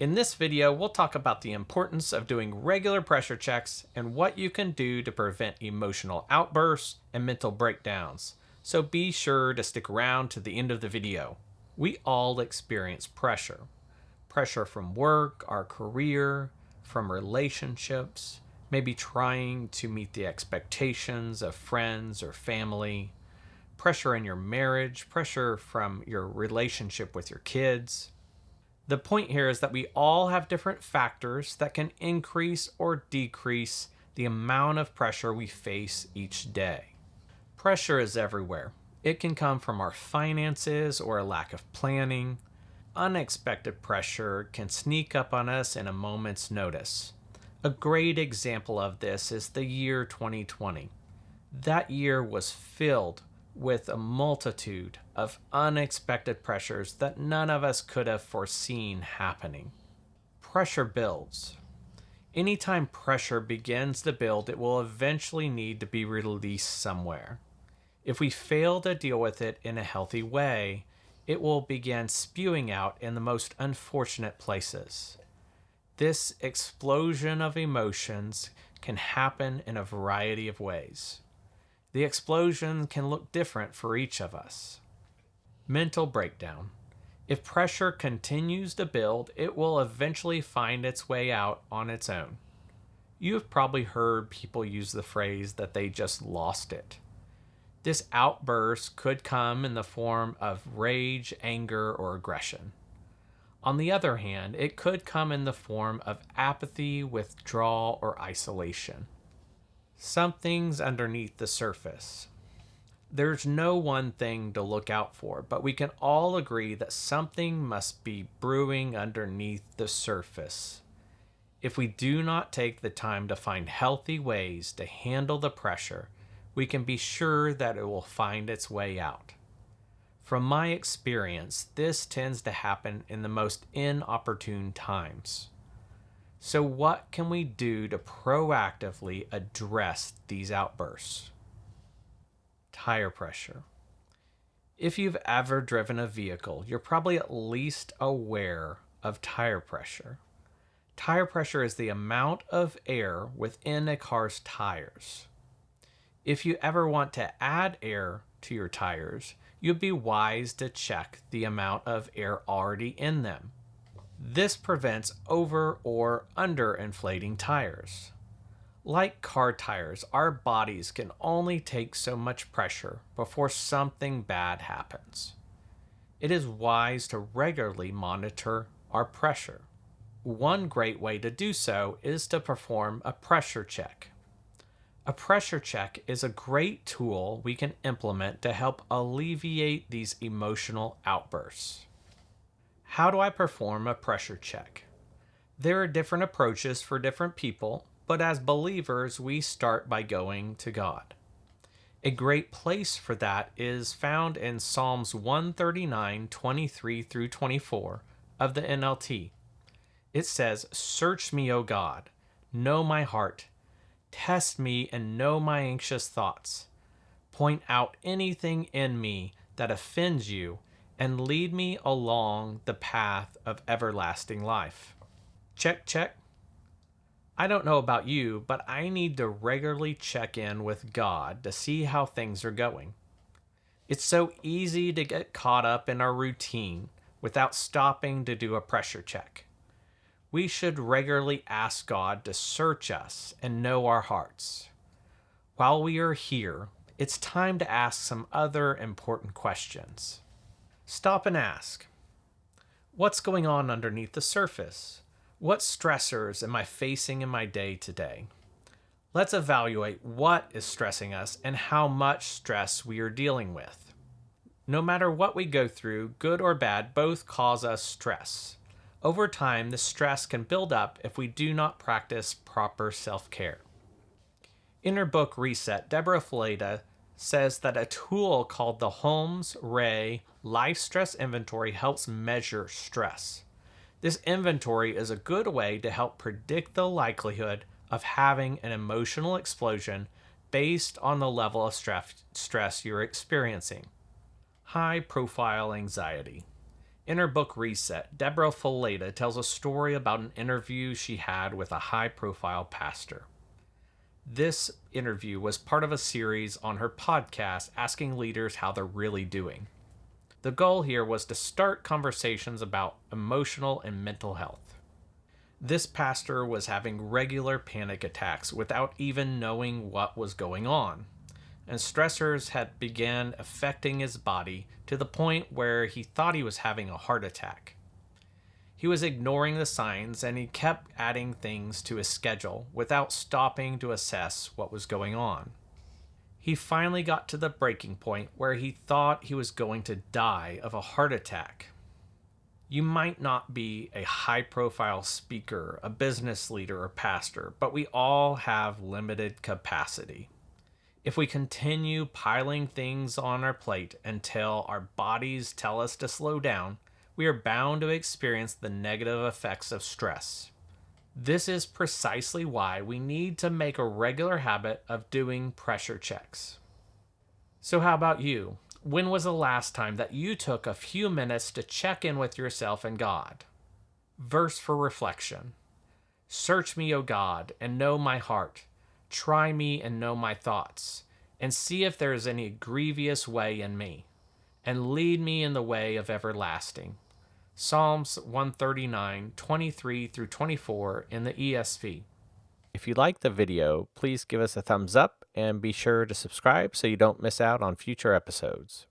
In this video, we'll talk about the importance of doing regular pressure checks and what you can do to prevent emotional outbursts and mental breakdowns. So be sure to stick around to the end of the video. We all experience pressure. Pressure from work, our career, from relationships, maybe trying to meet the expectations of friends or family, pressure in your marriage, pressure from your relationship with your kids. The point here is that we all have different factors that can increase or decrease the amount of pressure we face each day. Pressure is everywhere. It can come from our finances or a lack of planning. Unexpected pressure can sneak up on us in a moment's notice. A great example of this is the year 2020. That year was filled with a multitude of unexpected pressures that none of us could have foreseen happening. Pressure builds. Anytime pressure begins to build, it will eventually need to be released somewhere. If we fail to deal with it in a healthy way, it will begin spewing out in the most unfortunate places. This explosion of emotions can happen in a variety of ways. The explosion can look different for each of us. Mental breakdown. If pressure continues to build, it will eventually find its way out on its own. You have probably heard people use the phrase that they just lost it. This outburst could come in the form of rage, anger, or aggression. On the other hand, it could come in the form of apathy, withdrawal, or isolation. Something's underneath the surface. There's no one thing to look out for, but we can all agree that something must be brewing underneath the surface. If we do not take the time to find healthy ways to handle the pressure, we can be sure that it will find its way out. From my experience, this tends to happen in the most inopportune times. So what can we do to proactively address these outbursts? Tire pressure. If you've ever driven a vehicle, you're probably at least aware of tire pressure. Tire pressure is the amount of air within a car's tires. If you ever want to add air to your tires, you'd be wise to check the amount of air already in them. This prevents over or under inflating tires. Like car tires, our bodies can only take so much pressure before something bad happens. It is wise to regularly monitor our pressure. One great way to do so is to perform a pressure check. A pressure check is a great tool we can implement to help alleviate these emotional outbursts. How do I perform a pressure check? There are different approaches for different people, but as believers, we start by going to God. A great place for that is found in Psalms 139:23-24 of the NLT. It says, "Search me, O God, know my heart. Test me and know my anxious thoughts. Point out anything in me that offends you, and lead me along the path of everlasting life." Check, check. I don't know about you, but I need to regularly check in with God to see how things are going. It's so easy to get caught up in our routine without stopping to do a pressure check. We should regularly ask God to search us and know our hearts. While we are here, it's time to ask some other important questions. Stop and ask, what's going on underneath the surface? What stressors am I facing in my day today? Let's evaluate what is stressing us and how much stress we are dealing with. No matter what we go through, good or bad, both cause us stress. Over time, the stress can build up if we do not practice proper self-care. In her book Reset, Deborah Fileta says that a tool called the Holmes-Rahe Life Stress Inventory helps measure stress. This inventory is a good way to help predict the likelihood of having an emotional explosion based on the level of stress you're experiencing. High-profile anxiety. In her book Reset, Deborah Foleta tells a story about an interview she had with a high profile pastor. This interview was part of a series on her podcast asking leaders how they're really doing. The goal here was to start conversations about emotional and mental health. This pastor was having regular panic attacks without even knowing what was going on, and stressors had begun affecting his body to the point where he thought he was having a heart attack. He was ignoring the signs and he kept adding things to his schedule without stopping to assess what was going on. He finally got to the breaking point where he thought he was going to die of a heart attack. You might not be a high-profile speaker, a business leader, or pastor, but we all have limited capacity. If we continue piling things on our plate until our bodies tell us to slow down, we are bound to experience the negative effects of stress. This is precisely why we need to make a regular habit of doing pressure checks. So how about you? When was the last time that you took a few minutes to check in with yourself and God? Verse for reflection. Search me, O God, and know my heart. Try me and know my thoughts, and see if there is any grievous way in me, and lead me in the way of everlasting. Psalms 139, 23 through 24 in the ESV. If you like the video, please give us a thumbs up and be sure to subscribe so you don't miss out on future episodes.